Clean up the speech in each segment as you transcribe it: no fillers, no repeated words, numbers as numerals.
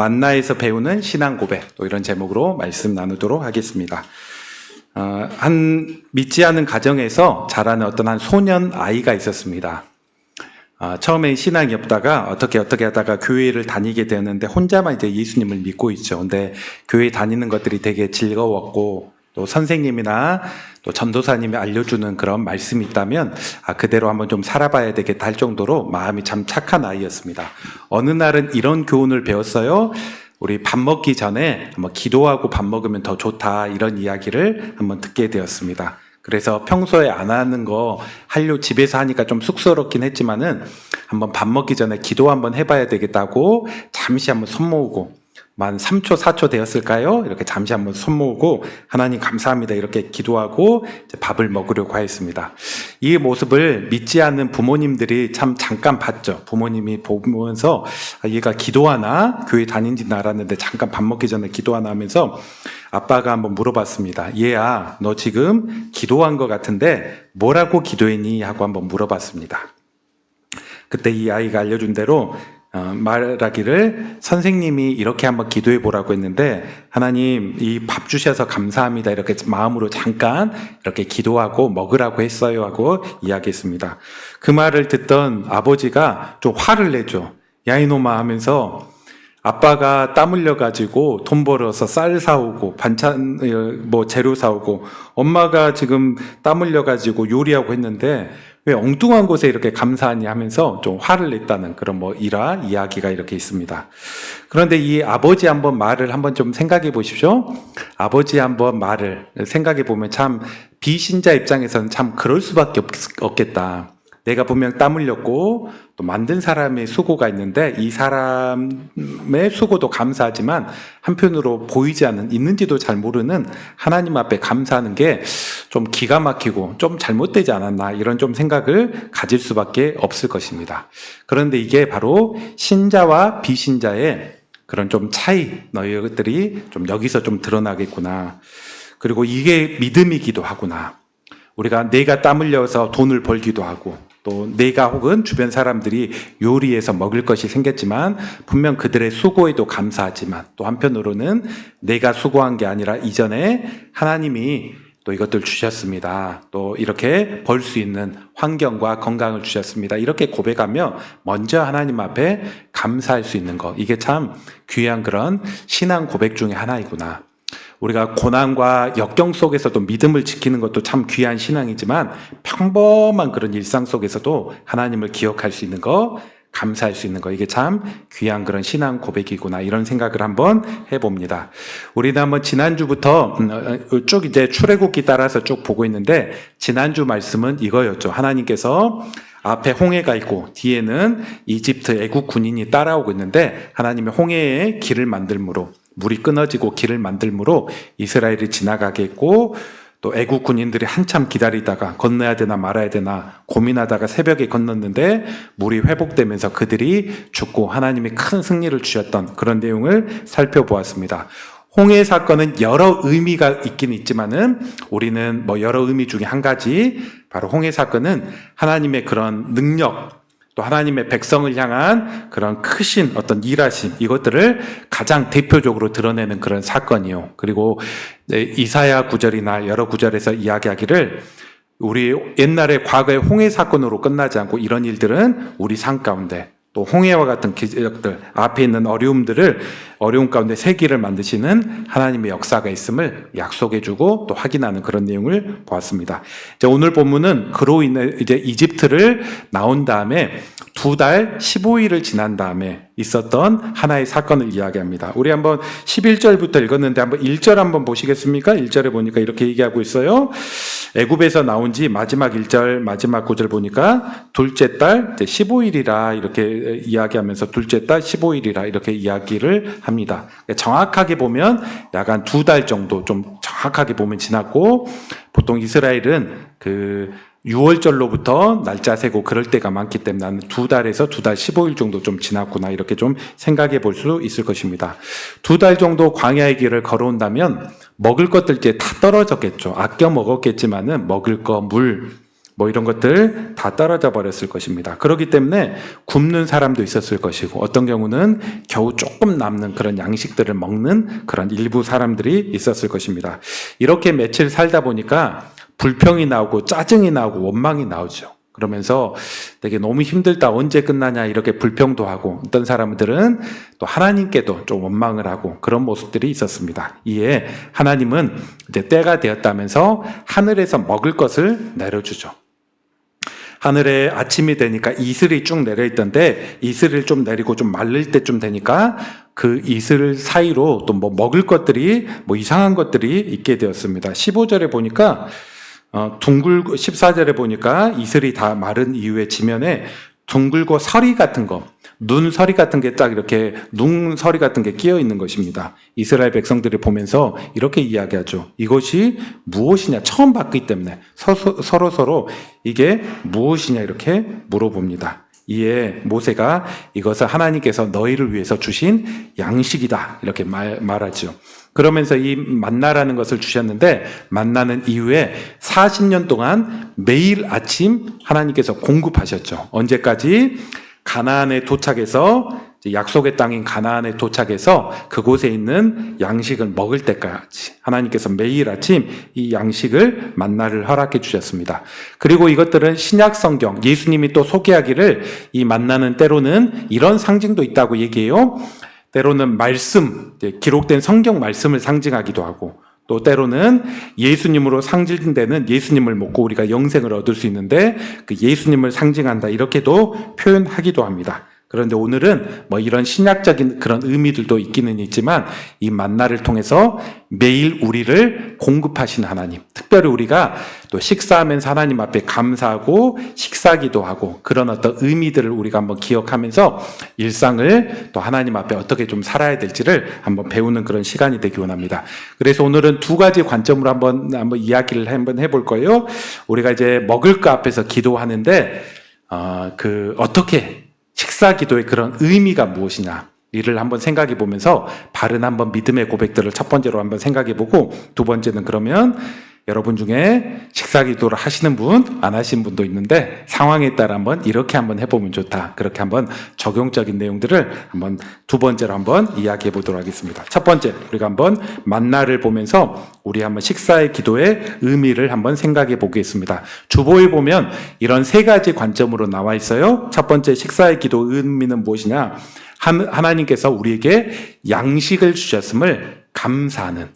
만나에서 배우는 신앙 고백, 또 이런 제목으로 말씀 나누도록 하겠습니다. 한 믿지 않은 가정에서 자라는 어떤 한 소년 아이가 있었습니다. 처음에 신앙이 없다가 어떻게 하다가 교회를 다니게 되었는데 혼자만 이제 예수님을 믿고 있죠. 근데 교회 다니는 것들이 되게 즐거웠고, 또 선생님이나 또 전도사님이 알려주는 그런 말씀이 있다면 그대로 한번 좀 살아봐야 되겠다 할 정도로 마음이 참 착한 아이였습니다. 어느 날은 이런 교훈을 배웠어요. 우리 밥 먹기 전에 한번 기도하고 밥 먹으면 더 좋다, 이런 이야기를 한번 듣게 되었습니다. 그래서 평소에 안 하는 거 집에서 하니까 좀 쑥스럽긴 했지만은 한번 밥 먹기 전에 기도 한번 해봐야 되겠다고 잠시 한번 손 모으고, 만 3초, 4초 되었을까요? 이렇게 잠시 한번 손 모으고 하나님 감사합니다 이렇게 기도하고 이제 밥을 먹으려고 하였습니다. 이 모습을 믿지 않는 부모님들이 참 잠깐 봤죠. 부모님이 보면서 얘가 기도하나? 교회 다닌지는 알았는데 잠깐 밥 먹기 전에 기도하나 하면서 아빠가 한번 물어봤습니다. 얘야, 너 지금 기도한 것 같은데 뭐라고 기도했니? 하고 한번 물어봤습니다. 그때 이 아이가 알려준 대로 말하기를, 선생님이 이렇게 한번 기도해 보라고 했는데 하나님 이 밥 주셔서 감사합니다 이렇게 마음으로 잠깐 이렇게 기도하고 먹으라고 했어요 하고 이야기했습니다. 그 말을 듣던 아버지가 좀 화를 내죠. 야 이놈아 하면서, 아빠가 땀 흘려 가지고 돈 벌어서 쌀 사오고 반찬 재료 사오고, 엄마가 지금 땀 흘려 가지고 요리하고 했는데 왜 엉뚱한 곳에 이렇게 감사하니 하면서 좀 화를 냈다는 그런 이야기가 이렇게 있습니다. 그런데 이 아버지 한번 말을 한번 좀 생각해 보십시오. 아버지 한번 말을 생각해 보면 참 비신자 입장에서는 참 그럴 수밖에 없겠다. 내가 분명 땀 흘렸고 또 만든 사람의 수고가 있는데 이 사람의 수고도 감사하지만 한편으로 보이지 않는, 있는지도 잘 모르는 하나님 앞에 감사하는 게 좀 기가 막히고 좀 잘못되지 않았나, 이런 좀 생각을 가질 수밖에 없을 것입니다. 그런데 이게 바로 신자와 비신자의 그런 좀 차이, 너희들이 좀 여기서 좀 드러나겠구나. 그리고 이게 믿음이기도 하구나. 우리가 내가 땀 흘려서 돈을 벌기도 하고, 또 내가 혹은 주변 사람들이 요리해서 먹을 것이 생겼지만 분명 그들의 수고에도 감사하지만, 또 한편으로는 내가 수고한 게 아니라 이전에 하나님이 또 이것들 주셨습니다. 또 이렇게 벌 수 있는 환경과 건강을 주셨습니다. 이렇게 고백하며 먼저 하나님 앞에 감사할 수 있는 것, 이게 참 귀한 그런 신앙 고백 중에 하나이구나. 우리가 고난과 역경 속에서도 믿음을 지키는 것도 참 귀한 신앙이지만, 평범한 그런 일상 속에서도 하나님을 기억할 수 있는 거, 감사할 수 있는 거, 이게 참 귀한 그런 신앙 고백이구나, 이런 생각을 한번 해봅니다. 우리는 한번 지난주부터 쭉 이제 출애굽기 따라서 쭉 보고 있는데, 지난주 말씀은 이거였죠. 하나님께서 앞에 홍해가 있고 뒤에는 이집트 애국 군인이 따라오고 있는데, 하나님의 홍해에 길을 만들므로, 물이 끊어지고 길을 만들므로 이스라엘이 지나가게 했고, 또 애국 군인들이 한참 기다리다가 건너야 되나 말아야 되나 고민하다가 새벽에 건넜는데 물이 회복되면서 그들이 죽고 하나님이 큰 승리를 주셨던 그런 내용을 살펴보았습니다. 홍해 사건은 여러 의미가 있긴 있지만은 우리는 여러 의미 중에 한 가지, 바로 홍해 사건은 하나님의 그런 능력, 또 하나님의 백성을 향한 그런 크신 어떤 일하심, 이것들을 가장 대표적으로 드러내는 그런 사건이요. 그리고 이사야 구절이나 여러 구절에서 이야기하기를, 우리 옛날에 과거의 홍해 사건으로 끝나지 않고 이런 일들은 우리 삶 가운데, 또 홍해와 같은 기적들, 앞에 있는 어려움 가운데 새 길을 만드시는 하나님의 역사가 있음을 약속해주고 또 확인하는 그런 내용을 보았습니다. 이제 오늘 본문은 그로 인해 이제 이집트를 나온 다음에 2달 15일을 지난 다음에 있었던 하나의 사건을 이야기합니다. 우리 한번 11절부터 읽었는데 한번 1절 한번 보시겠습니까? 1절에 보니까 이렇게 얘기하고 있어요. 애굽에서 나온 지 마지막 1절 마지막 9절 보니까 둘째 달 15일이라 이렇게 이야기하면서, 둘째 달 15일이라 이렇게 이야기를 합니다. 정확하게 보면 약간 2달 정도 좀 정확하게 보면 지났고, 보통 이스라엘은 6월절로부터 날짜 세고 그럴 때가 많기 때문에 나는 2달에서 2달 15일 정도 좀 지났구나, 이렇게 좀 생각해 볼 수 있을 것입니다. 2달 정도 광야의 길을 걸어온다면 먹을 것들 이제 다 떨어졌겠죠. 아껴 먹었겠지만은 먹을 거, 물, 뭐 이런 것들 다 떨어져 버렸을 것입니다. 그렇기 때문에 굶는 사람도 있었을 것이고 어떤 경우는 겨우 조금 남는 그런 양식들을 먹는 그런 일부 사람들이 있었을 것입니다. 이렇게 며칠 살다 보니까 불평이 나오고 짜증이 나오고 원망이 나오죠. 그러면서 되게 너무 힘들다, 언제 끝나냐 이렇게 불평도 하고, 어떤 사람들은 또 하나님께도 좀 원망을 하고 그런 모습들이 있었습니다. 이에 하나님은 이제 때가 되었다면서 하늘에서 먹을 것을 내려주죠. 하늘에 아침이 되니까 이슬이 쭉 내려있던데, 이슬을 좀 내리고 좀 말릴 때쯤 되니까 그 이슬 사이로 또 뭐 먹을 것들이, 뭐 이상한 것들이 있게 되었습니다. 15절에 보니까 14절에 보니까 이슬이 다 마른 이후에 지면에 둥글고 서리 같은 거, 눈 서리 같은 게 딱 이렇게 눈 서리 같은 게 끼어 있는 것입니다. 이스라엘 백성들이 보면서 이렇게 이야기하죠. 이것이 무엇이냐, 처음 봤기 때문에 서로 이게 무엇이냐 이렇게 물어봅니다. 이에 모세가 이것을 하나님께서 너희를 위해서 주신 양식이다 이렇게 말하죠. 그러면서 이 만나라는 것을 주셨는데, 만나는 이후에 40년 동안 매일 아침 하나님께서 공급하셨죠. 언제까지? 가나안에 도착해서, 약속의 땅인 가나안에 도착해서 그곳에 있는 양식을 먹을 때까지 하나님께서 매일 아침 이 양식을 만나를 허락해 주셨습니다. 그리고 이것들은 신약 성경, 예수님이 또 소개하기를 이 만나는 때로는 이런 상징도 있다고 얘기해요. 때로는 말씀, 기록된 성경 말씀을 상징하기도 하고, 또 때로는 예수님으로 상징되는 예수님을 먹고 우리가 영생을 얻을 수 있는데 그 예수님을 상징한다 이렇게도 표현하기도 합니다. 그런데 오늘은 뭐 이런 신약적인 그런 의미들도 있기는 있지만 이 만나를 통해서 매일 우리를 공급하신 하나님, 특별히 우리가 또 식사하면서 하나님 앞에 감사하고 식사기도 하고 그런 어떤 의미들을 우리가 한번 기억하면서 일상을 또 하나님 앞에 어떻게 좀 살아야 될지를 한번 배우는 그런 시간이 되기 원합니다. 그래서 오늘은 두 가지 관점으로 한번 이야기를 한번 해볼 거예요. 우리가 이제 먹을 거 앞에서 기도하는데 어떻게 식사 기도의 그런 의미가 무엇이냐 이를 한번 생각해 보면서 바른 한번 믿음의 고백들을 첫 번째로 한번 생각해 보고, 두 번째는 그러면 여러분 중에 식사 기도를 하시는 분, 안 하시는 분도 있는데 상황에 따라 한번 이렇게 한번 해보면 좋다. 그렇게 한번 적용적인 내용들을 한번 두 번째로 한번 이야기해 보도록 하겠습니다. 첫 번째, 우리가 한번 만나를 보면서 우리 한번 식사의 기도의 의미를 한번 생각해 보겠습니다. 주보에 보면 이런 세 가지 관점으로 나와 있어요. 첫 번째, 식사의 기도 의미는 무엇이냐? 하나님께서 우리에게 양식을 주셨음을 감사하는,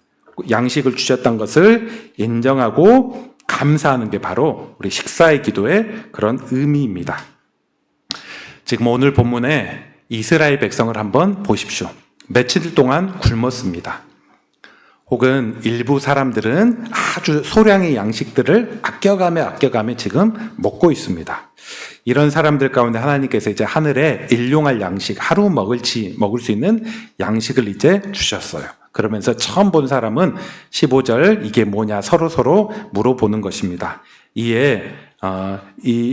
양식을 주셨던 것을 인정하고 감사하는 게 바로 우리 식사의 기도의 그런 의미입니다. 지금 오늘 본문에 이스라엘 백성을 한번 보십시오. 며칠 동안 굶었습니다. 혹은 일부 사람들은 아주 소량의 양식들을 아껴가며 지금 먹고 있습니다. 이런 사람들 가운데 하나님께서 이제 하늘에 일용할 양식, 하루 먹을 수 있는 양식을 이제 주셨어요. 그러면서 처음 본 사람은 15절 이게 뭐냐 서로 물어보는 것입니다. 이에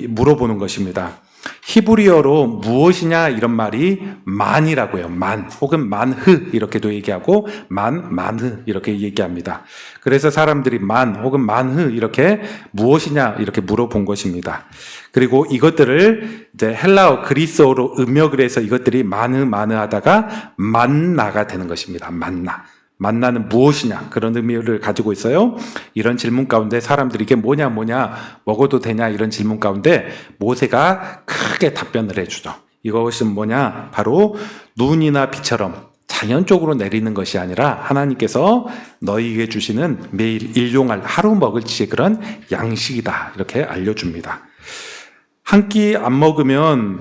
물어보는 것입니다. 히브리어로 무엇이냐 이런 말이 만이라고요. 만 혹은 만흐 이렇게도 얘기하고 만흐 이렇게 얘기합니다. 그래서 사람들이 만 혹은 만흐 이렇게 무엇이냐 이렇게 물어본 것입니다. 그리고 이것들을 이제 헬라어 그리스어로 음역을 해서 이것들이 만흐 하다가 만나가 되는 것입니다. 만나는 무엇이냐 그런 의미를 가지고 있어요. 이런 질문 가운데 사람들이 이게 뭐냐 먹어도 되냐 이런 질문 가운데 모세가 크게 답변을 해주죠. 이것은 뭐냐, 바로 눈이나 비처럼 자연적으로 내리는 것이 아니라 하나님께서 너희에게 주시는 매일 일용할 하루 먹을 지의 그런 양식이다 이렇게 알려줍니다. 한 끼 안 먹으면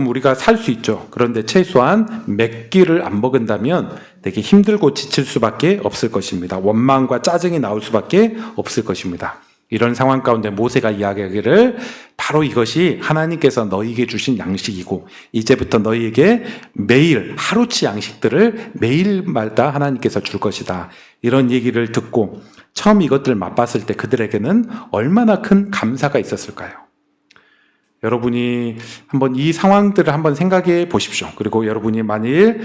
우리가 살 수 있죠. 그런데 최소한 몇 끼를 안 먹은다면 되게 힘들고 지칠 수밖에 없을 것입니다. 원망과 짜증이 나올 수밖에 없을 것입니다. 이런 상황 가운데 모세가 이야기하기를 바로 이것이 하나님께서 너희에게 주신 양식이고 이제부터 너희에게 매일 하루치 양식들을 매일마다 하나님께서 줄 것이다. 이런 얘기를 듣고 처음 이것들을 맛봤을 때 그들에게는 얼마나 큰 감사가 있었을까요? 여러분이 한번 이 상황들을 한번 생각해 보십시오. 그리고 여러분이 만일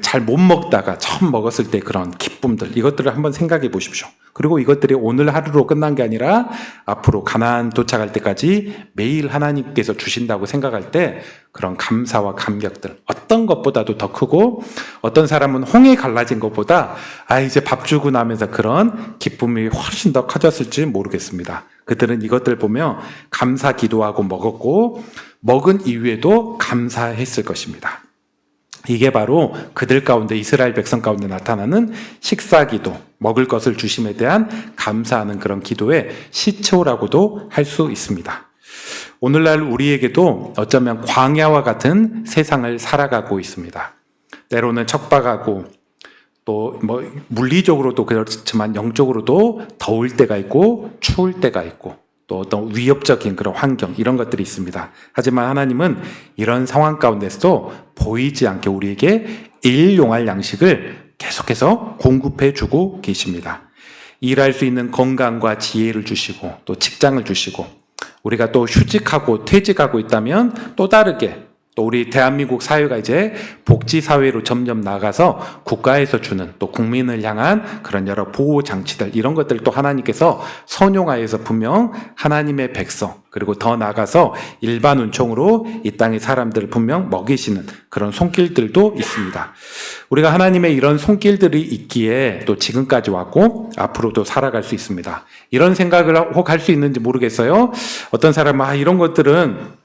잘 못 먹다가 처음 먹었을 때 그런 기쁨들, 이것들을 한번 생각해 보십시오. 그리고 이것들이 오늘 하루로 끝난 게 아니라 앞으로 가나안 도착할 때까지 매일 하나님께서 주신다고 생각할 때 그런 감사와 감격들, 어떤 것보다도 더 크고, 어떤 사람은 홍해 갈라진 것보다 이제 밥 주고 나면서 그런 기쁨이 훨씬 더 커졌을지 모르겠습니다. 그들은 이것들 보며 감사 기도하고 먹었고, 먹은 이후에도 감사했을 것입니다. 이게 바로 그들 가운데, 이스라엘 백성 가운데 나타나는 식사 기도, 먹을 것을 주심에 대한 감사하는 그런 기도의 시초라고도 할 수 있습니다. 오늘날 우리에게도 어쩌면 광야와 같은 세상을 살아가고 있습니다. 때로는 척박하고, 또 물리적으로도 그렇지만 영적으로도 더울 때가 있고 추울 때가 있고, 또 어떤 위협적인 그런 환경, 이런 것들이 있습니다. 하지만 하나님은 이런 상황 가운데서도 보이지 않게 우리에게 일용할 양식을 계속해서 공급해 주고 계십니다. 일할 수 있는 건강과 지혜를 주시고, 또 직장을 주시고, 우리가 또 휴직하고 퇴직하고 있다면 또 다르게, 또 우리 대한민국 사회가 이제 복지사회로 점점 나가서 국가에서 주는, 또 국민을 향한 그런 여러 보호장치들, 이런 것들 또 하나님께서 선용하여서 분명 하나님의 백성, 그리고 더 나아가서 일반 은총으로 이 땅의 사람들을 분명 먹이시는 그런 손길들도 있습니다. 우리가 하나님의 이런 손길들이 있기에 또 지금까지 왔고 앞으로도 살아갈 수 있습니다. 이런 생각을 혹 할 수 있는지 모르겠어요. 어떤 사람은 이런 것들은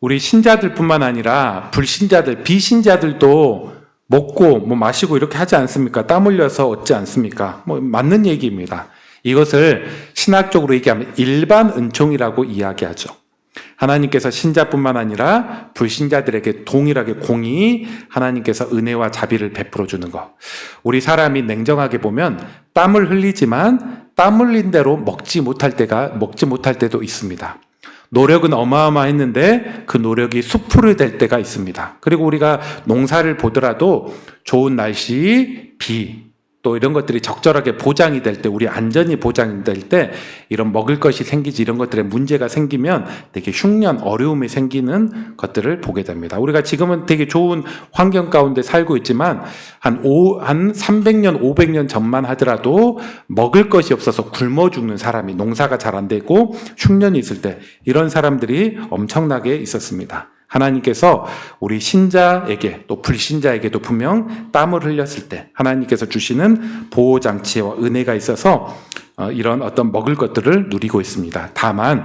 우리 신자들뿐만 아니라 불신자들, 비신자들도 먹고 마시고 이렇게 하지 않습니까? 땀 흘려서 얻지 않습니까? 맞는 얘기입니다. 이것을 신학적으로 얘기하면 일반 은총이라고 이야기하죠. 하나님께서 신자뿐만 아니라 불신자들에게 동일하게 공의히 하나님께서 은혜와 자비를 베풀어 주는 것. 우리 사람이 냉정하게 보면 땀을 흘리지만 땀 흘린 대로 먹지 못할 때도 있습니다. 노력은 어마어마했는데 그 노력이 수풀이 될 때가 있습니다. 그리고 우리가 농사를 보더라도 좋은 날씨, 비, 또 이런 것들이 적절하게 보장이 될 때, 우리 안전이 보장이 될 때 이런 먹을 것이 생기지, 이런 것들에 문제가 생기면 되게 흉년, 어려움이 생기는 것들을 보게 됩니다. 우리가 지금은 되게 좋은 환경 가운데 살고 있지만 한 300년, 500년 전만 하더라도 먹을 것이 없어서 굶어 죽는 사람이, 농사가 잘 안 되고 흉년이 있을 때 이런 사람들이 엄청나게 있었습니다. 하나님께서 우리 신자에게 또 불신자에게도 분명 땀을 흘렸을 때 하나님께서 주시는 보호장치와 은혜가 있어서 이런 어떤 먹을 것들을 누리고 있습니다. 다만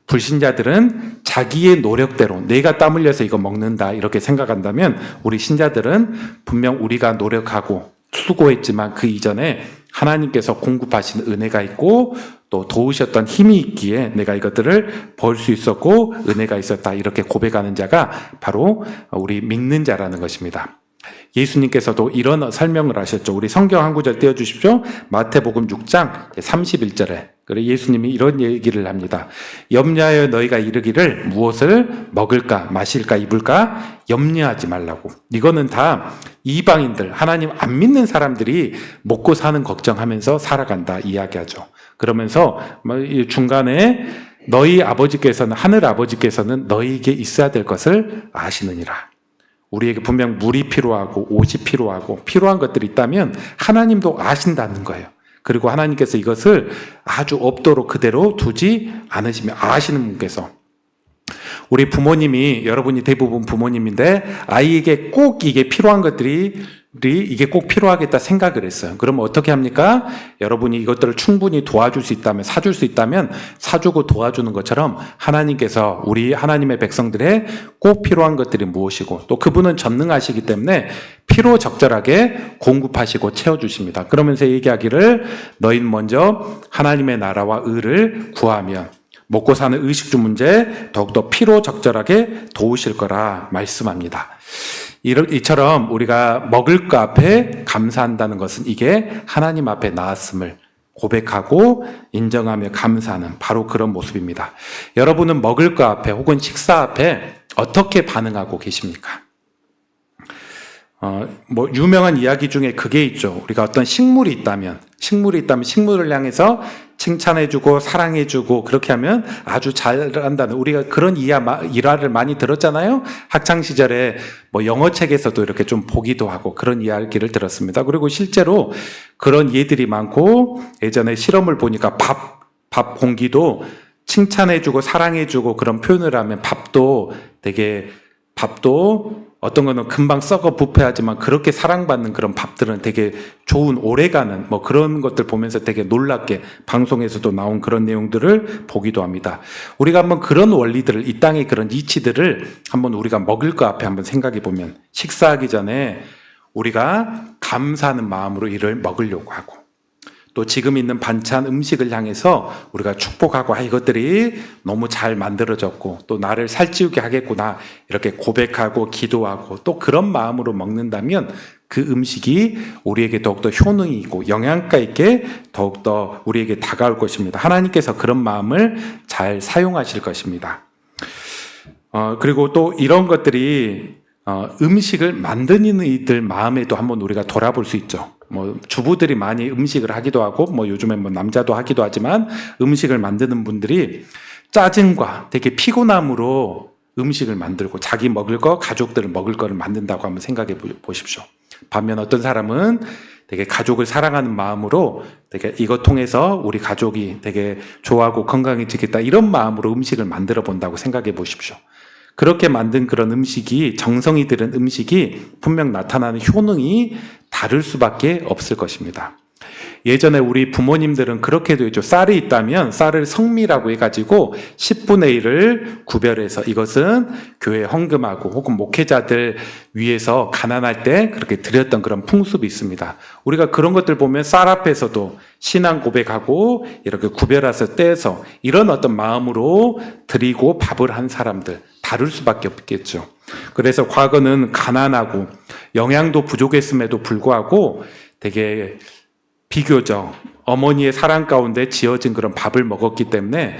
불신자들은 자기의 노력대로 내가 땀 흘려서 이거 먹는다 이렇게 생각한다면, 우리 신자들은 분명 우리가 노력하고 수고했지만 그 이전에 하나님께서 공급하신 은혜가 있고 또 도우셨던 힘이 있기에 내가 이것들을 볼 수 있었고 은혜가 있었다, 이렇게 고백하는 자가 바로 우리 믿는 자라는 것입니다. 예수님께서도 이런 설명을 하셨죠. 우리 성경 한 구절 띄워주십시오. 마태복음 6장 31절에 그래 예수님이 이런 얘기를 합니다. 염려하여 너희가 이르기를 무엇을 먹을까 마실까 입을까 염려하지 말라고. 이거는 다 이방인들, 하나님 안 믿는 사람들이 먹고 사는 걱정하면서 살아간다 이야기하죠. 그러면서 중간에 너희 아버지께서는, 하늘 아버지께서는 너희에게 있어야 될 것을 아시느니라. 우리에게 분명 물이 필요하고 옷이 필요하고 필요한 것들이 있다면 하나님도 아신다는 거예요. 그리고 하나님께서 이것을 아주 없도록 그대로 두지 않으시며 아시는 분께서, 우리 부모님이, 여러분이 대부분 부모님인데 아이에게 꼭 이게 필요한 것들이 이게 꼭 필요하겠다 생각을 했어요. 그러면 어떻게 합니까? 여러분이 이것들을 충분히 도와줄 수 있다면, 사줄 수 있다면 사주고 도와주는 것처럼 하나님께서 우리 하나님의 백성들의 꼭 필요한 것들이 무엇이고 또 그분은 전능하시기 때문에 필요 적절하게 공급하시고 채워주십니다. 그러면서 얘기하기를 너희는 먼저 하나님의 나라와 의를 구하면 먹고 사는 의식주 문제 더욱더 필요 적절하게 도우실 거라 말씀합니다. 이처럼 우리가 먹을 것 앞에 감사한다는 것은 이게 하나님 앞에 나았음을 고백하고 인정하며 감사하는 바로 그런 모습입니다. 여러분은 먹을 것 앞에 혹은 식사 앞에 어떻게 반응하고 계십니까? 유명한 이야기 중에 그게 있죠. 우리가 어떤 식물이 있다면 식물이 있다면 식물을 향해서 칭찬해주고 사랑해주고 그렇게 하면 아주 잘한다는, 우리가 그런 일화를 많이 들었잖아요. 학창시절에 뭐 영어책에서도 이렇게 좀 보기도 하고 그런 이야기를 들었습니다. 그리고 실제로 그런 예들이 많고, 예전에 실험을 보니까 밥 공기도 칭찬해주고 사랑해주고 그런 표현을 하면 밥도 어떤 거는 금방 썩어 부패하지만 그렇게 사랑받는 그런 밥들은 되게 좋은, 오래가는 뭐 그런 것들 보면서 되게 놀랍게 방송에서도 나온 그런 내용들을 보기도 합니다. 우리가 한번 그런 원리들을, 이 땅의 그런 이치들을 한번 우리가 먹을 거 앞에 한번 생각해 보면, 식사하기 전에 우리가 감사하는 마음으로 이를 먹으려고 하고, 또 지금 있는 반찬 음식을 향해서 우리가 축복하고, 이것들이 너무 잘 만들어졌고 또 나를 살찌우게 하겠구나 이렇게 고백하고 기도하고 또 그런 마음으로 먹는다면 그 음식이 우리에게 더욱더 효능이 있고 영양가 있게 더욱더 우리에게 다가올 것입니다. 하나님께서 그런 마음을 잘 사용하실 것입니다. 그리고 또 이런 것들이 음식을 만드는 이들 마음에도 한번 우리가 돌아볼 수 있죠. 뭐 주부들이 많이 음식을 하기도 하고, 뭐 요즘엔 뭐 남자도 하기도 하지만, 음식을 만드는 분들이 짜증과 되게 피곤함으로 음식을 만들고 자기 먹을 거, 가족들 먹을 거를 만든다고 한번 생각해 보십시오. 반면 어떤 사람은 되게 가족을 사랑하는 마음으로 되게 이것 통해서 우리 가족이 되게 좋아하고 건강해지겠다 이런 마음으로 음식을 만들어 본다고 생각해 보십시오. 그렇게 만든 그런 음식이, 정성이 들은 음식이 분명 나타나는 효능이 다를 수밖에 없을 것입니다. 예전에 우리 부모님들은 그렇게도 했죠. 쌀이 있다면 쌀을 성미라고 해가지고 10분의 1을 구별해서 이것은 교회 헌금하고 혹은 목회자들 위해서 가난할 때 그렇게 드렸던 그런 풍습이 있습니다. 우리가 그런 것들 보면 쌀 앞에서도 신앙 고백하고 이렇게 구별해서 떼서 이런 어떤 마음으로 드리고 밥을 한 사람들, 다를 수밖에 없겠죠. 그래서 과거는 가난하고 영양도 부족했음에도 불구하고 되게 비교적 어머니의 사랑 가운데 지어진 그런 밥을 먹었기 때문에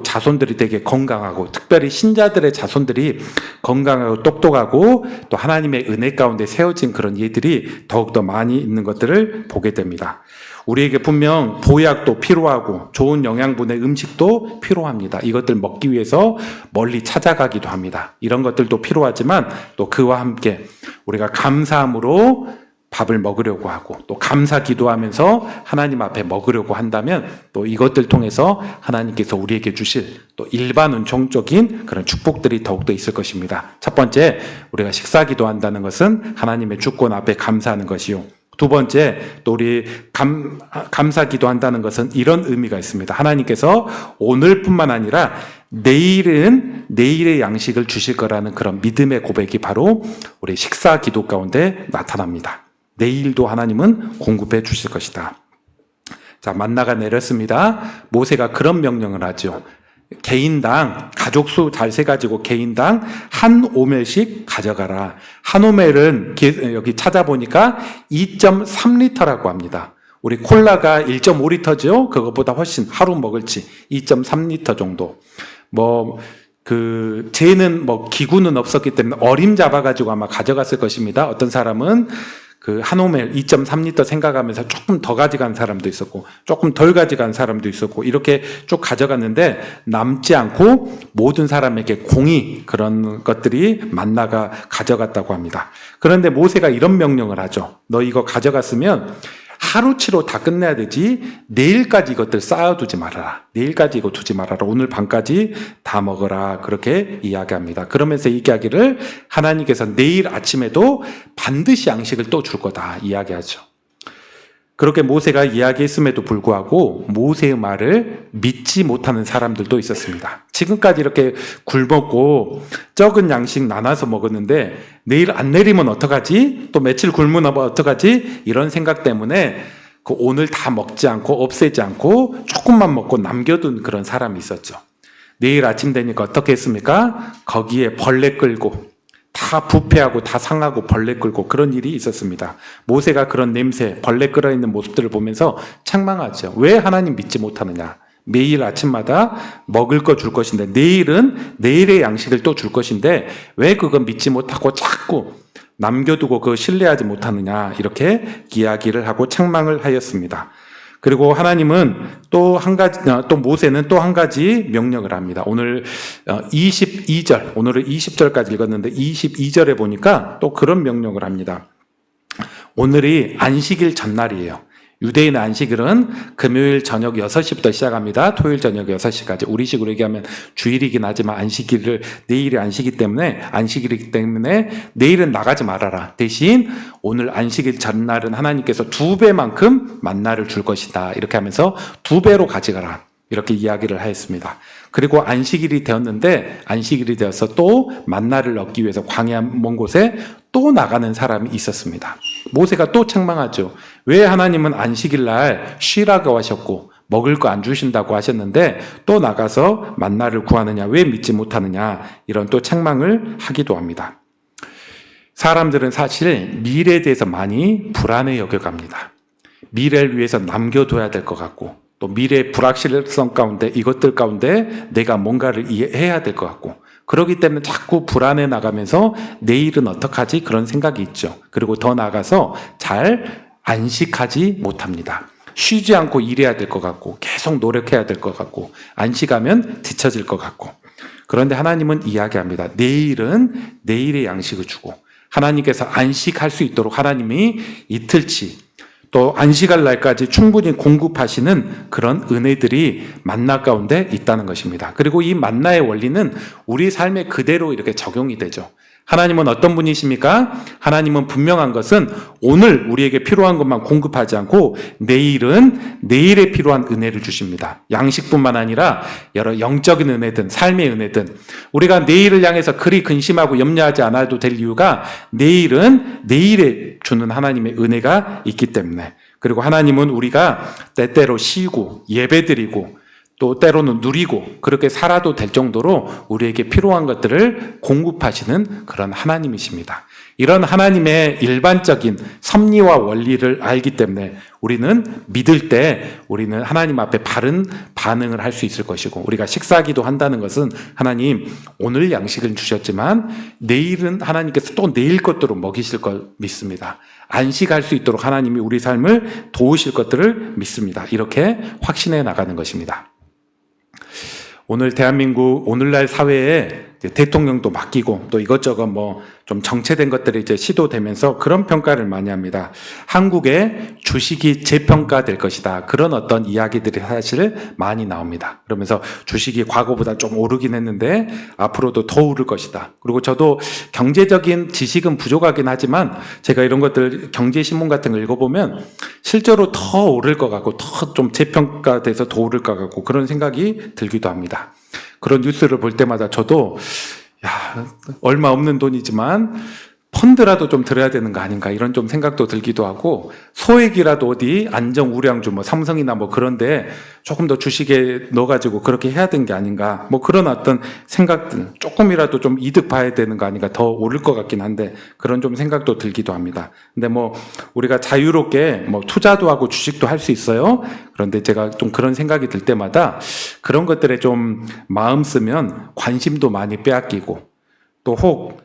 자손들이 되게 건강하고, 특별히 신자들의 자손들이 건강하고 똑똑하고 또 하나님의 은혜 가운데 세워진 그런 예들이 더욱더 많이 있는 것들을 보게 됩니다. 우리에게 분명 보약도 필요하고 좋은 영양분의 음식도 필요합니다. 이것들 먹기 위해서 멀리 찾아가기도 합니다. 이런 것들도 필요하지만 또 그와 함께 우리가 감사함으로 밥을 먹으려고 하고 또 감사 기도하면서 하나님 앞에 먹으려고 한다면 또 이것들 통해서 하나님께서 우리에게 주실 또 일반 은총적인 그런 축복들이 더욱더 있을 것입니다. 첫 번째, 우리가 식사 기도한다는 것은 하나님의 주권 앞에 감사하는 것이요. 두 번째, 또 우리 감사 기도한다는 것은 이런 의미가 있습니다. 하나님께서 오늘뿐만 아니라 내일은 내일의 양식을 주실 거라는 그런 믿음의 고백이 바로 우리 식사 기도 가운데 나타납니다. 내일도 하나님은 공급해 주실 것이다. 자, 만나가 내렸습니다. 모세가 그런 명령을 하죠. 개인당, 가족 수 잘 세가지고 개인당 한 오멜씩 가져가라. 한 오멜은 여기 찾아보니까 2.3리터라고 합니다. 우리 콜라가 1.5리터죠? 그것보다 훨씬 하루 먹을지 2.3리터 정도. 쟤는 기구는 없었기 때문에 어림 잡아가지고 아마 가져갔을 것입니다. 어떤 사람은 한 오멜 2.3리터 생각하면서 조금 더 가져간 사람도 있었고 조금 덜 가져간 사람도 있었고 이렇게 쭉 가져갔는데 남지 않고 모든 사람에게 공의 그런 것들이 만나가 가져갔다고 합니다. 그런데 모세가 이런 명령을 하죠. 너 이거 가져갔으면 하루치로 다 끝내야 되지 내일까지 이것들 쌓아두지 말아라. 내일까지 이거 두지 말아라. 오늘 밤까지 다 먹어라. 그렇게 이야기합니다. 그러면서 이야기를 하나님께서 내일 아침에도 반드시 양식을 또 줄 거다 이야기하죠. 그렇게 모세가 이야기했음에도 불구하고 모세의 말을 믿지 못하는 사람들도 있었습니다. 지금까지 이렇게 굶었고 적은 양식 나눠서 먹었는데 내일 안 내리면 어떡하지? 또 며칠 굶으면 어떡하지? 이런 생각 때문에 오늘 다 먹지 않고 없애지 않고 조금만 먹고 남겨둔 그런 사람이 있었죠. 내일 아침 되니까 어떻게 했습니까? 거기에 벌레 끌고 다 부패하고 다 상하고 벌레 끌고 그런 일이 있었습니다. 모세가 그런 냄새, 벌레 끌어 있는 모습들을 보면서 책망하죠. 왜 하나님 믿지 못하느냐? 매일 아침마다 먹을 거 줄 것인데 내일은 내일의 양식을 또 줄 것인데 왜 그건 믿지 못하고 자꾸 남겨두고 그 신뢰하지 못하느냐 이렇게 이야기를 하고 책망을 하였습니다. 그리고 하나님은 또 한 가지, 또 모세는 또 한 가지 명령을 합니다. 오늘 22절, 오늘은 20절까지 읽었는데 22절에 보니까 또 그런 명령을 합니다. 오늘이 안식일 전날이에요. 유대인의 안식일은 금요일 저녁 6시부터 시작합니다. 토요일 저녁 6시까지. 우리식으로 얘기하면 주일이긴 하지만 내일이 안식이기 때문에 내일은 나가지 말아라. 대신 오늘 안식일 전날은 하나님께서 2배만큼 만나를 줄 것이다. 이렇게 하면서 2배로 가져가라. 이렇게 이야기를 하였습니다. 그리고 안식일이 되어서 또 만나를 얻기 위해서 광야 먼 곳에 또 나가는 사람이 있었습니다. 모세가 또 책망하죠. 왜 하나님은 안식일 날 쉬라고 하셨고 먹을 거 안 주신다고 하셨는데 또 나가서 만나를 구하느냐, 왜 믿지 못하느냐, 이런 또 책망을 하기도 합니다. 사람들은 사실 미래에 대해서 많이 불안해 여겨갑니다. 미래를 위해서 남겨둬야 될 것 같고, 또 미래의 불확실성 가운데, 이것들 가운데 내가 뭔가를 해야 될 것 같고, 그렇기 때문에 자꾸 불안해 나가면서 내일은 어떡하지? 그런 생각이 있죠. 그리고 더 나아가서 잘 안식하지 못합니다. 쉬지 않고 일해야 될 것 같고, 계속 노력해야 될 것 같고, 안식하면 뒤처질 것 같고. 그런데 하나님은 이야기합니다. 내일은 내일의 양식을 주고, 하나님께서 안식할 수 있도록 하나님이 이틀치, 또 안식할 날까지 충분히 공급하시는 그런 은혜들이 만나 가운데 있다는 것입니다. 그리고 이 만나의 원리는 우리 삶에 그대로 이렇게 적용이 되죠. 하나님은 어떤 분이십니까? 하나님은 분명한 것은 오늘 우리에게 필요한 것만 공급하지 않고 내일은 내일에 필요한 은혜를 주십니다. 양식뿐만 아니라 여러 영적인 은혜든 삶의 은혜든, 우리가 내일을 향해서 그리 근심하고 염려하지 않아도 될 이유가 내일은 내일에 주는 하나님의 은혜가 있기 때문에. 그리고 하나님은 우리가 때때로 쉬고 예배드리고 또 때로는 누리고 그렇게 살아도 될 정도로 우리에게 필요한 것들을 공급하시는 그런 하나님이십니다. 이런 하나님의 일반적인 섭리와 원리를 알기 때문에 우리는 믿을 때 우리는 하나님 앞에 바른 반응을 할 수 있을 것이고, 우리가 식사기도 한다는 것은 하나님 오늘 양식을 주셨지만 내일은 하나님께서 또 내일 것들을 먹이실 걸 믿습니다. 안식할 수 있도록 하나님이 우리 삶을 도우실 것들을 믿습니다. 이렇게 확신해 나가는 것입니다. 오늘 대한민국 오늘날 사회에 대통령도 바뀌고 또 이것저것 좀 정체된 것들이 이제 시도되면서 그런 평가를 많이 합니다. 한국의 주식이 재평가될 것이다. 그런 어떤 이야기들이 사실 많이 나옵니다. 그러면서 주식이 과거보다 좀 오르긴 했는데 앞으로도 더 오를 것이다. 그리고 저도 경제적인 지식은 부족하긴 하지만 제가 이런 것들 경제신문 같은 거 읽어보면 실제로 더 오를 것 같고 더 좀 재평가돼서 더 오를 것 같고 그런 생각이 들기도 합니다. 그런 뉴스를 볼 때마다 저도 얼마 없는 돈이지만 펀드라도 좀 들어야 되는 거 아닌가 이런 좀 생각도 들기도 하고, 소액이라도 어디 안정우량주 삼성이나 그런데 조금 더 주식에 넣어가지고 그렇게 해야 되는 게 아닌가 그런 어떤 생각들, 조금이라도 좀 이득 봐야 되는 거 아닌가, 더 오를 것 같긴 한데 그런 좀 생각도 들기도 합니다. 근데 우리가 자유롭게 투자도 하고 주식도 할 수 있어요. 그런데 제가 좀 그런 생각이 들 때마다 그런 것들에 좀 마음 쓰면 관심도 많이 빼앗기고, 또 혹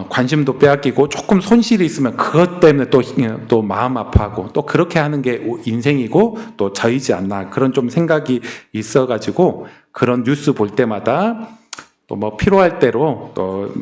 관심도 빼앗기고 조금 손실이 있으면 그것 때문에 또 마음 아파하고 또 그렇게 하는 게 인생이고 또 저이지 않나, 그런 좀 생각이 있어가지고 그런 뉴스 볼 때마다 또 필요할 대로 또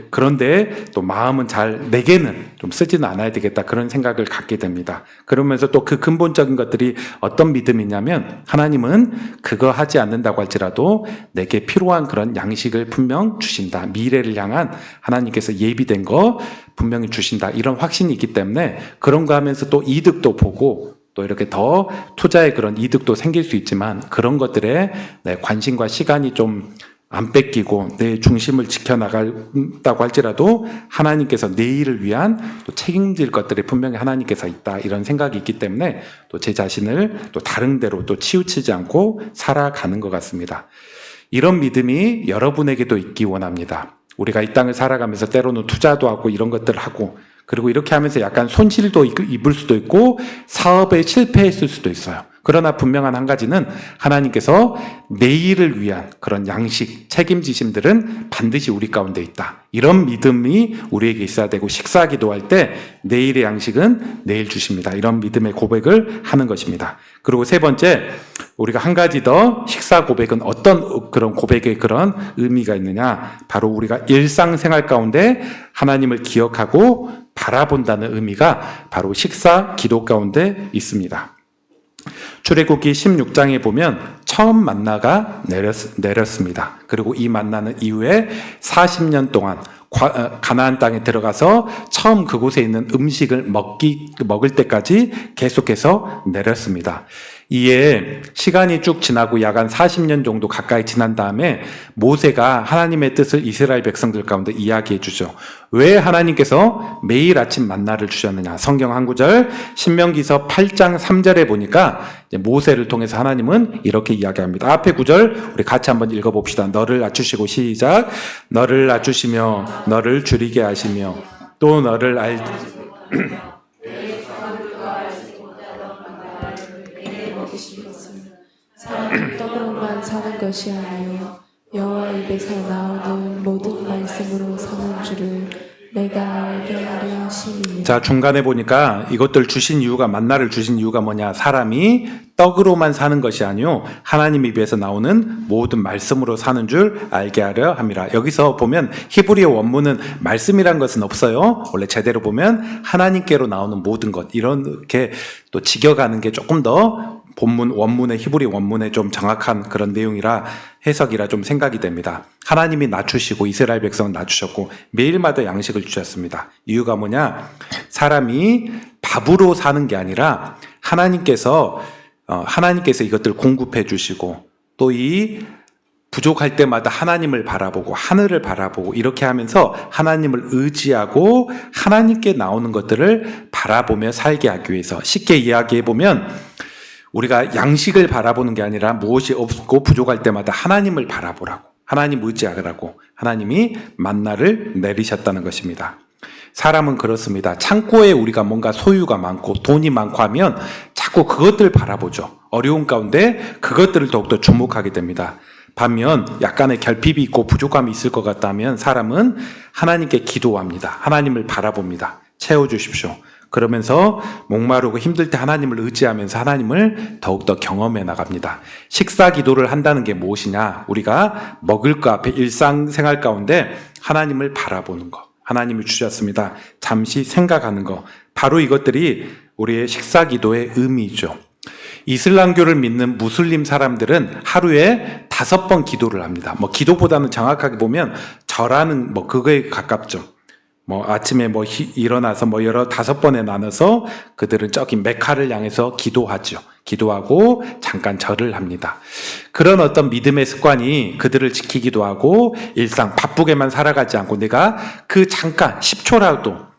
그런데 또 마음은 내게는 좀 쓰지는 않아야 되겠다, 그런 생각을 갖게 됩니다. 그러면서 또 그 근본적인 것들이 어떤 믿음이냐면, 하나님은 그거 하지 않는다고 할지라도 내게 필요한 그런 양식을 분명 주신다. 미래를 향한 하나님께서 예비된 거 분명히 주신다. 이런 확신이 있기 때문에 그런 거 하면서 또 이득도 보고 또 이렇게 더 투자의 그런 이득도 생길 수 있지만, 그런 것들에 내 관심과 시간이 좀 안 뺏기고 내 중심을 지켜나간다고 할지라도 하나님께서 내일을 위한 또 책임질 것들이 분명히 하나님께서 있다, 이런 생각이 있기 때문에 또 제 자신을 또 다른 데로 또 치우치지 않고 살아가는 것 같습니다. 이런 믿음이 여러분에게도 있기 원합니다. 우리가 이 땅을 살아가면서 때로는 투자도 하고 이런 것들을 하고, 그리고 이렇게 하면서 약간 손실도 입을 수도 있고 사업에 실패했을 수도 있어요. 그러나 분명한 한 가지는 하나님께서 내일을 위한 그런 양식, 책임지심들은 반드시 우리 가운데 있다. 이런 믿음이 우리에게 있어야 되고, 식사 기도할 때 내일의 양식은 내일 주십니다. 이런 믿음의 고백을 하는 것입니다. 그리고 세 번째, 우리가 한 가지 더 식사 고백은 어떤 그런 고백의 그런 의미가 있느냐, 바로 우리가 일상생활 가운데 하나님을 기억하고 바라본다는 의미가 바로 식사 기도 가운데 있습니다. 출애굽기 16장에 보면 처음 만나가 내렸습니다. 그리고 이 만나는 이후에 40년 동안 가나안 땅에 들어가서 처음 그곳에 있는 음식을 먹을 때까지 계속해서 내렸습니다. 이에 시간이 쭉 지나고 약 한 40년 정도 가까이 지난 다음에 모세가 하나님의 뜻을 이스라엘 백성들 가운데 이야기해 주죠. 왜 하나님께서 매일 아침 만나를 주셨느냐. 성경 한 구절 신명기서 8장 3절에 보니까 모세를 통해서 하나님은 이렇게 이야기합니다. 앞에 구절 우리 같이 한번 읽어봅시다. 너를 낮추시고 시작. 너를 낮추시며 너를 줄이게 하시며 또 너를 사람은 떡으로만 사는 것이 아니요 여호와 입에서 나오는 모든 말씀으로 사는 줄을 내가 알게 하려 하심이니라. 자, 중간에 보니까 이것들 주신 이유가, 만나를 주신 이유가 뭐냐. 사람이 떡으로만 사는 것이 아니요 하나님 입에서 나오는 모든 말씀으로 사는 줄 알게 하려 함이라. 여기서 보면 히브리어 원문은 말씀이란 것은 없어요. 원래 제대로 보면 하나님께로 나오는 모든 것, 이렇게 또 직역하는 게 조금 더 본문 원문의 히브리 원문에 좀 정확한 그런 내용이라 해석이라 좀 생각이 됩니다. 하나님이 낮추시고 이스라엘 백성은 낮추셨고 매일마다 양식을 주셨습니다. 이유가 뭐냐? 사람이 밥으로 사는 게 아니라 하나님께서 이것들 공급해 주시고 또 이 부족할 때마다 하나님을 바라보고 하늘을 바라보고 이렇게 하면서 하나님을 의지하고 하나님께 나오는 것들을 바라보며 살게 하기 위해서, 쉽게 이야기해 보면 우리가 양식을 바라보는 게 아니라 무엇이 없고 부족할 때마다 하나님을 바라보라고, 하나님 의지하라고 하나님이 만나를 내리셨다는 것입니다. 사람은 그렇습니다. 창고에 우리가 뭔가 소유가 많고 돈이 많고 하면 자꾸 그것들을 바라보죠. 어려운 가운데 그것들을 더욱더 주목하게 됩니다. 반면 약간의 결핍이 있고 부족함이 있을 것 같다면 사람은 하나님께 기도합니다. 하나님을 바라봅니다. 채워주십시오. 그러면서 목마르고 힘들 때 하나님을 의지하면서 하나님을 더욱더 경험해 나갑니다. 식사 기도를 한다는 게 무엇이냐? 우리가 먹을 거 앞에 일상생활 가운데 하나님을 바라보는 거, 하나님을 주셨습니다. 잠시 생각하는 거, 바로 이것들이 우리의 식사 기도의 의미죠. 이슬람교를 믿는 무슬림 사람들은 하루에 5번 기도를 합니다. 기도보다는 정확하게 보면 절하는 그거에 가깝죠. 아침에 일어나서 여러 5번에 나눠서 그들은 저기 메카를 향해서 기도하죠. 기도하고 잠깐 절을 합니다. 그런 어떤 믿음의 습관이 그들을 지키기도 하고 일상 바쁘게만 살아가지 않고 내가 그 잠깐 10초라도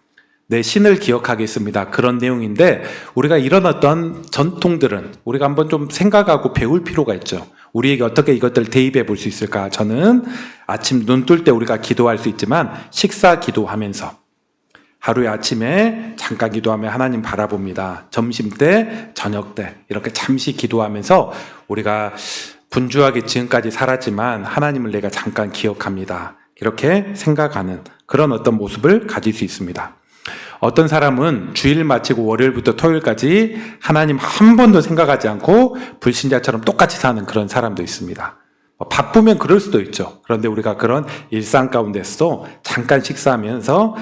내 신을 기억하겠습니다. 그런 내용인데 우리가 이런 어떤 전통들은 우리가 한번 좀 생각하고 배울 필요가 있죠. 우리에게 어떻게 이것들 대입해 볼 수 있을까? 저는 아침 눈 뜰 때 우리가 기도할 수 있지만 식사 기도하면서 하루에 아침에 잠깐 기도하며 하나님 바라봅니다. 점심 때, 저녁 때 이렇게 잠시 기도하면서 우리가 분주하게 지금까지 살았지만 하나님을 내가 잠깐 기억합니다. 이렇게 생각하는 그런 어떤 모습을 가질 수 있습니다. 어떤 사람은 주일 마치고 월요일부터 토요일까지 하나님 한 번도 생각하지 않고 불신자처럼 똑같이 사는 그런 사람도 있습니다. 바쁘면 그럴 수도 있죠. 그런데 우리가 그런 일상 가운데서도 잠깐 식사하면서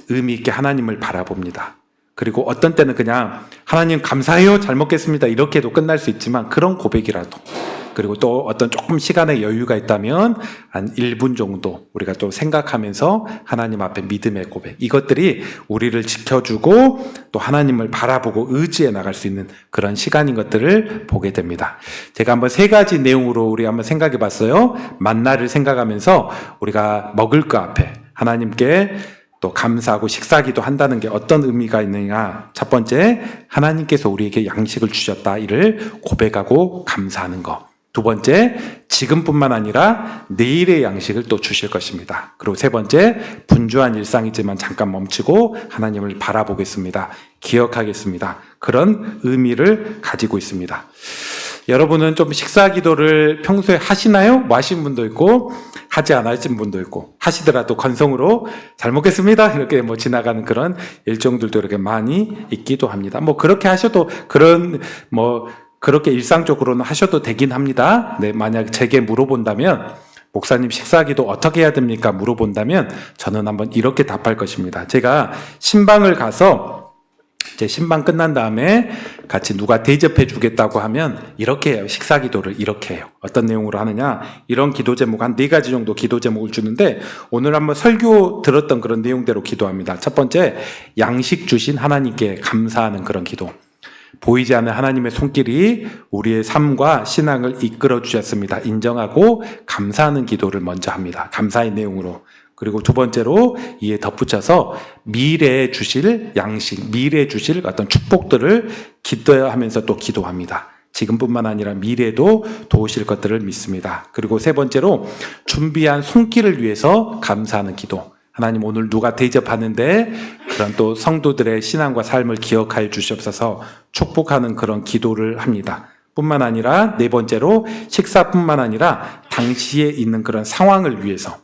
의미 있게 하나님을 바라봅니다. 그리고 어떤 때는 그냥 하나님 감사해요, 잘 먹겠습니다 이렇게도 끝날 수 있지만 그런 고백이라도, 그리고 또 어떤 조금 시간의 여유가 있다면 한 1분 정도 우리가 또 생각하면서 하나님 앞에 믿음의 고백, 이것들이 우리를 지켜주고 또 하나님을 바라보고 의지해 나갈 수 있는 그런 시간인 것들을 보게 됩니다. 제가 한번 3가지 내용으로 우리 한번 생각해 봤어요. 만나를 생각하면서 우리가 먹을 거 앞에 하나님께 또 감사하고 식사기도 한다는 게 어떤 의미가 있느냐. 첫 번째, 하나님께서 우리에게 양식을 주셨다, 이를 고백하고 감사하는 것. 두 번째, 지금뿐만 아니라 내일의 양식을 또 주실 것입니다. 그리고 세 번째, 분주한 일상이지만 잠깐 멈추고 하나님을 바라보겠습니다. 기억하겠습니다. 그런 의미를 가지고 있습니다. 여러분은 좀 식사 기도를 평소에 하시나요? 뭐 하신 분도 있고 하지 않으신 분도 있고, 하시더라도 건성으로 잘 먹겠습니다 이렇게 뭐 지나가는 그런 일정들도 이렇게 많이 있기도 합니다. 뭐 그렇게 하셔도 그렇게 일상적으로는 하셔도 되긴 합니다. 네, 만약 제게 물어본다면, 목사님 식사 기도 어떻게 해야 됩니까? 물어본다면 저는 한번 이렇게 답할 것입니다. 제가 신방을 가서 제 신방 끝난 다음에 같이 누가 대접해 주겠다고 하면 이렇게 해요. 식사 기도를 이렇게 해요. 어떤 내용으로 하느냐, 이런 기도 제목 한 4가지 정도 기도 제목을 주는데, 오늘 한번 설교 들었던 그런 내용대로 기도합니다. 첫 번째, 양식 주신 하나님께 감사하는 그런 기도. 보이지 않는 하나님의 손길이 우리의 삶과 신앙을 이끌어 주셨습니다. 인정하고 감사하는 기도를 먼저 합니다. 감사의 내용으로. 그리고 두 번째로 이에 덧붙여서 미래에 주실 양식, 미래에 주실 어떤 축복들을 기도하면서 또 기도합니다. 지금뿐만 아니라 미래에도 도우실 것들을 믿습니다. 그리고 세 번째로 준비한 손길을 위해서 감사하는 기도. 하나님, 오늘 누가 대접하는데 그런 또 성도들의 신앙과 삶을 기억하여 주시옵소서 축복하는 그런 기도를 합니다. 뿐만 아니라 네 번째로 식사뿐만 아니라 당시에 있는 그런 상황을 위해서,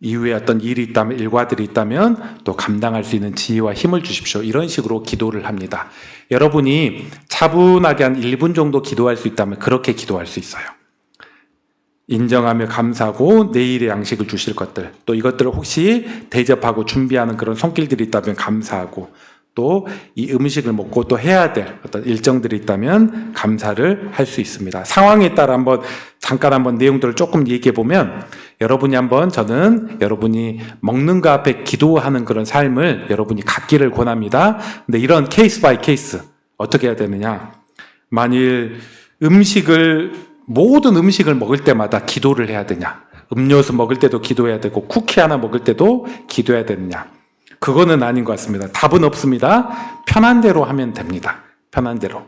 이후에 어떤 일이 있다면, 일과들이 있다면 또 감당할 수 있는 지혜와 힘을 주십시오. 이런 식으로 기도를 합니다. 여러분이 차분하게 한 1분 정도 기도할 수 있다면 그렇게 기도할 수 있어요. 인정하며 감사하고 내일의 양식을 주실 것들, 또 이것들을 혹시 대접하고 준비하는 그런 손길들이 있다면 감사하고, 또 이 음식을 먹고 또 해야 될 어떤 일정들이 있다면 감사를 할 수 있습니다. 상황에 따라 잠깐 한번 내용들을 조금 얘기해 보면, 저는 여러분이 먹는 거 앞에 기도하는 그런 삶을 여러분이 갖기를 권합니다. 근데 이런 케이스 바이 케이스 어떻게 해야 되느냐? 만일 모든 음식을 먹을 때마다 기도를 해야 되냐? 음료수 먹을 때도 기도해야 되고 쿠키 하나 먹을 때도 기도해야 되느냐? 그거는 아닌 것 같습니다. 답은 없습니다. 편한 대로 하면 됩니다. 편한 대로.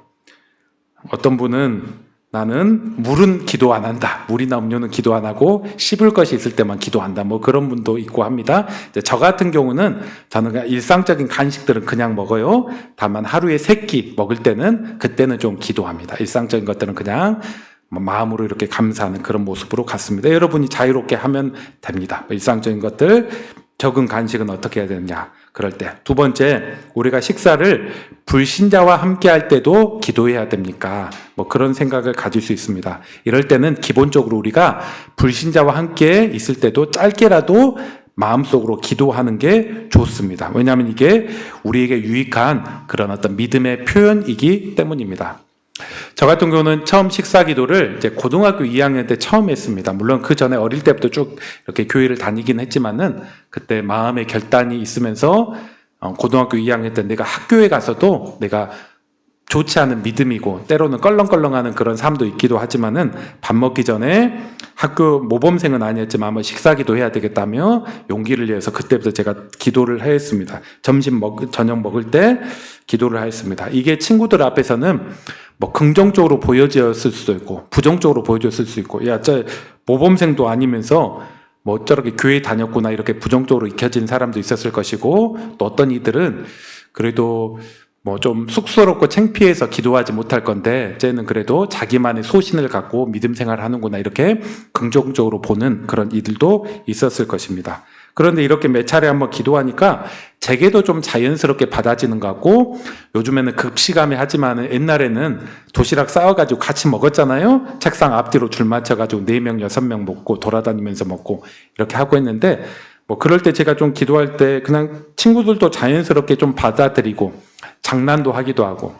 어떤 분은 나는 물은 기도 안 한다. 물이나 음료는 기도 안 하고 씹을 것이 있을 때만 기도한다. 뭐 그런 분도 있고 합니다. 저 같은 경우는 저는 그냥 일상적인 간식들은 그냥 먹어요. 다만 하루에 3끼 먹을 때는 그때는 좀 기도합니다. 일상적인 것들은 그냥 마음으로 이렇게 감사하는 그런 모습으로 갔습니다. 여러분이 자유롭게 하면 됩니다. 일상적인 것들, 적은 간식은 어떻게 해야 되느냐? 그럴 때. 두 번째, 우리가 식사를 불신자와 함께 할 때도 기도해야 됩니까? 뭐 그런 생각을 가질 수 있습니다. 이럴 때는 기본적으로 우리가 불신자와 함께 있을 때도 짧게라도 마음속으로 기도하는 게 좋습니다. 왜냐하면 이게 우리에게 유익한 그런 어떤 믿음의 표현이기 때문입니다. 저 같은 경우는 처음 식사 기도를 이제 고등학교 2학년 때 처음 했습니다. 물론 그 전에 어릴 때부터 쭉 이렇게 교회를 다니긴 했지만은, 그때 마음의 결단이 있으면서 고등학교 2학년 때 내가 학교에 가서도 내가 좋지 않은 믿음이고 때로는 껄렁껄렁하는 그런 삶도 있기도 하지만은, 밥 먹기 전에 학교 모범생은 아니었지만 한번 식사 기도해야 되겠다며 용기를 내서 그때부터 제가 기도를 했습니다. 저녁 먹을 때 기도를 했습니다. 이게 친구들 앞에서는 뭐 긍정적으로 보여졌을 수도 있고 부정적으로 보여졌을 수 있고, 야, 저 모범생도 아니면서 뭐 저렇게 교회 다녔구나 이렇게 부정적으로 익혀진 사람도 있었을 것이고, 또 어떤 이들은 그래도 뭐 좀 쑥스럽고 창피해서 기도하지 못할 건데 쟤는 그래도 자기만의 소신을 갖고 믿음 생활을 하는구나 이렇게 긍정적으로 보는 그런 이들도 있었을 것입니다. 그런데 이렇게 몇 차례 한번 기도하니까 제게도 좀 자연스럽게 받아지는 것 같고, 요즘에는 급식하며 하지만 옛날에는 도시락 싸워가지고 같이 먹었잖아요. 책상 앞뒤로 줄 맞춰가지고 4명, 6명 먹고 돌아다니면서 먹고 이렇게 하고 했는데, 뭐 그럴 때 제가 좀 기도할 때 그냥 친구들도 자연스럽게 좀 받아들이고 장난도 하기도 하고,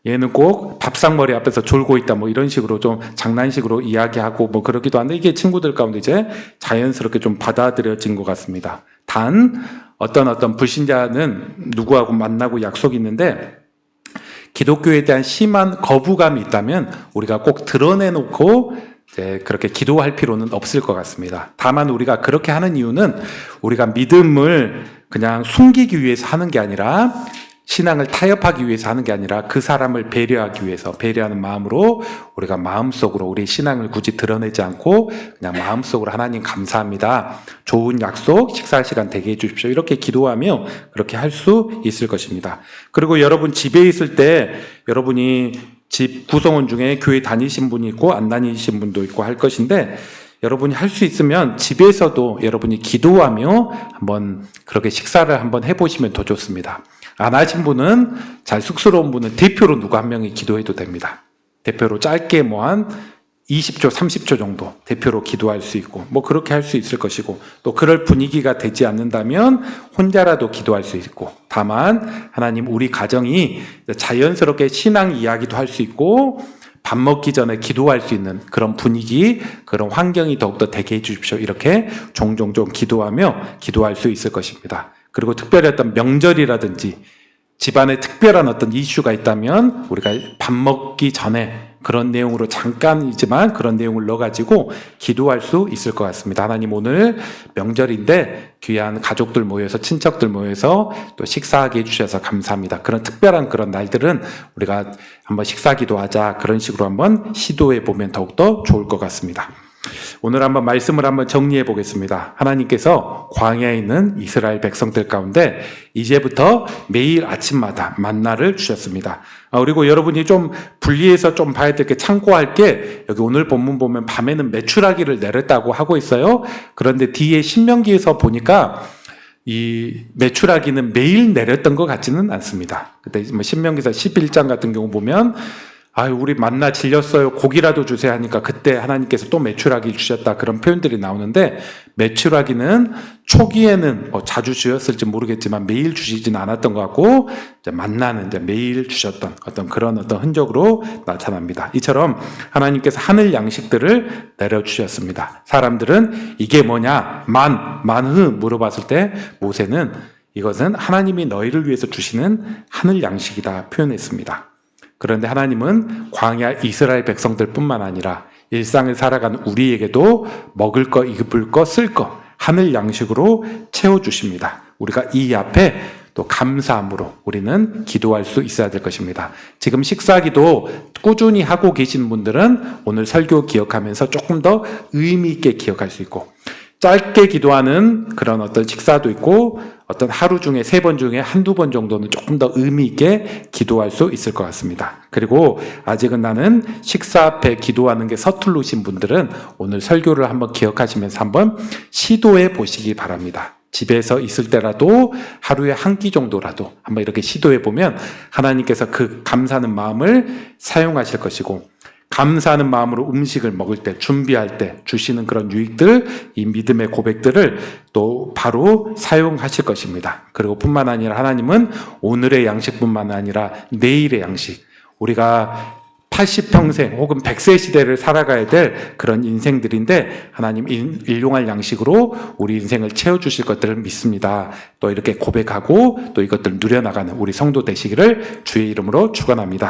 얘는 꼭 밥상머리 앞에서 졸고 있다 뭐 이런 식으로 좀 장난식으로 이야기하고 뭐 그러기도 한데, 이게 친구들 가운데 이제 자연스럽게 좀 받아들여진 것 같습니다. 단 어떤 불신자는 누구하고 만나고 약속이 있는데 기독교에 대한 심한 거부감이 있다면 우리가 꼭 드러내놓고 그렇게 기도할 필요는 없을 것 같습니다. 다만 우리가 그렇게 하는 이유는 우리가 믿음을 그냥 숨기기 위해서 하는 게 아니라 신앙을 타협하기 위해서 하는 게 아니라 그 사람을 배려하기 위해서 배려하는 마음으로 우리가 마음속으로 우리 신앙을 굳이 드러내지 않고 그냥 마음속으로 하나님 감사합니다. 좋은 약속, 식사 시간 되게 해주십시오. 이렇게 기도하며 그렇게 할 수 있을 것입니다. 그리고 여러분 집에 있을 때 여러분이 집 구성원 중에 교회 다니신 분이 있고 안 다니신 분도 있고 할 것인데 여러분이 할 수 있으면 집에서도 여러분이 기도하며 한번 그렇게 식사를 한번 해보시면 더 좋습니다. 안 하신 분은 잘 쑥스러운 분은 대표로 누구 한 명이 기도해도 됩니다. 대표로 짧게 뭐 한 20초, 30초 정도 대표로 기도할 수 있고 뭐 그렇게 할 수 있을 것이고 또 그럴 분위기가 되지 않는다면 혼자라도 기도할 수 있고 다만 하나님 우리 가정이 자연스럽게 신앙 이야기도 할 수 있고 밥 먹기 전에 기도할 수 있는 그런 분위기, 그런 환경이 더욱더 되게 해주십시오. 이렇게 종종 좀 기도하며 기도할 수 있을 것입니다. 그리고 특별히 어떤 명절이라든지 집안에 특별한 어떤 이슈가 있다면 우리가 밥 먹기 전에 그런 내용으로 잠깐이지만 그런 내용을 넣어가지고 기도할 수 있을 것 같습니다. 하나님 오늘 명절인데 귀한 가족들 모여서 친척들 모여서 또 식사하게 해주셔서 감사합니다. 그런 특별한 그런 날들은 우리가 한번 식사 기도하자 그런 식으로 한번 시도해 보면 더욱더 좋을 것 같습니다. 오늘 한번 말씀을 한번 정리해 보겠습니다. 하나님께서 광야에 있는 이스라엘 백성들 가운데 이제부터 매일 아침마다 만나를 주셨습니다. 그리고 여러분이 좀 분리해서 좀 봐야 될 게 참고할 게 여기 오늘 본문 보면 밤에는 메추라기를 내렸다고 하고 있어요. 그런데 뒤에 신명기에서 보니까 이 메추라기는 매일 내렸던 것 같지는 않습니다. 그때 뭐 신명기서 11장 같은 경우 보면 우리 만나 질렸어요. 고기라도 주세요 하니까 그때 하나님께서 또 메추라기 주셨다. 그런 표현들이 나오는데 메추라기는 초기에는 뭐 자주 주셨을지 모르겠지만 매일 주시지는 않았던 것 같고 이제 만나는 이제 매일 주셨던 어떤 그런 어떤 흔적으로 나타납니다. 이처럼 하나님께서 하늘 양식들을 내려주셨습니다. 사람들은 이게 뭐냐? 만흐 물어봤을 때 모세는 이것은 하나님이 너희를 위해서 주시는 하늘 양식이다 표현했습니다. 그런데 하나님은 광야 이스라엘 백성들뿐만 아니라 일상을 살아가는 우리에게도 먹을 거, 입을 거, 쓸 거 하늘 양식으로 채워주십니다. 우리가 이 앞에 또 감사함으로 우리는 기도할 수 있어야 될 것입니다. 지금 식사기도 꾸준히 하고 계신 분들은 오늘 설교 기억하면서 조금 더 의미 있게 기억할 수 있고 짧게 기도하는 그런 어떤 식사도 있고 어떤 하루 중에 3번 중에 한두 번 정도는 조금 더 의미 있게 기도할 수 있을 것 같습니다. 그리고 아직은 나는 식사 앞에 기도하는 게 서툴르신 분들은 오늘 설교를 한번 기억하시면서 한번 시도해 보시기 바랍니다. 집에서 있을 때라도 하루에 한 끼 정도라도 한번 이렇게 시도해 보면 하나님께서 그 감사하는 마음을 사용하실 것이고 감사하는 마음으로 음식을 먹을 때 준비할 때 주시는 그런 유익들 이 믿음의 고백들을 또 바로 사용하실 것입니다. 그리고 뿐만 아니라 하나님은 오늘의 양식뿐만 아니라 내일의 양식 우리가 80평생 혹은 100세 시대를 살아가야 될 그런 인생들인데 하나님 일용할 양식으로 우리 인생을 채워주실 것들을 믿습니다. 또 이렇게 고백하고 또 이것들을 누려나가는 우리 성도 되시기를 주의 이름으로 축원합니다.